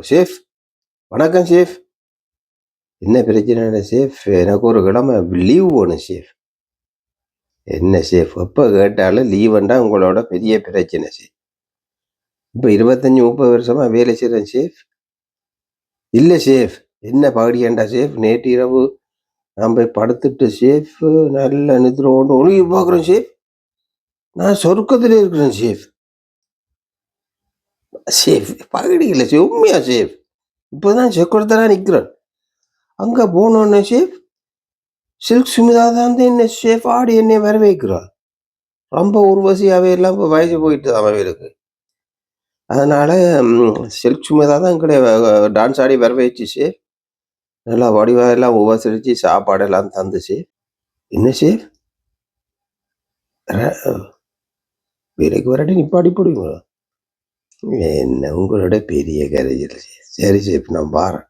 Shape, வணக்கம் shape. என்ன பிரச்சனை ஷேஃப்? எனக்கு ஒரு கிழமை லீவ் வேணும் ஷேஃப். என்ன ஷேஃப், எப்போ கேட்டாலும் லீவுண்டா உங்களோட பெரிய பிரச்சனை ஷேஃப். இப்போ 25-30 வருஷமா வேலை செய்கிறேன் ஷேஃப். இல்லை ஷேஃப், என்ன பகடியாண்டா ஷேஃப், நேற்று இரவு நான் போய் படுத்துட்டு ஷேஃப் நல்ல நிதிரோண்டு ஒழுங்கி பார்க்குறேன் ஷேஃப். நான் சொர்க்கத்தில் இருக்கிறேன் ஷேஃப். ஷேஃப் பகடி இல்லை ஷேஃப், உண்மையா ஷேஃப். இப்போதான் செக்குடத்தெல்லாம் நிற்கிறேன். அங்கே போனோன்னே ஷேஃப், சில்க் சுமிதா தான் என்ன ஷேஃப் ஆடி என்னை வர வைக்கிறாள். ரொம்ப உருவசியாகவே எல்லாம் இப்போ வயசு போயிட்டு தான் அவர்களுக்கு. அதனால் சில்க் சுமிதா தான் டான்ஸ் ஆடி வர வச்சு ஷேஃப். நல்லா வடிவாக எல்லாம் உபசரித்து சாப்பாடெல்லாம் தந்துச்சு. என்ன ஷேஃப், வேலைக்கு வரட்டி நிப்பாடி போடுவீங்களா? என்ன உங்களோட பெரிய கரையில் ஷேஃப். சரி ஷேஃப், நான் பாறேன்.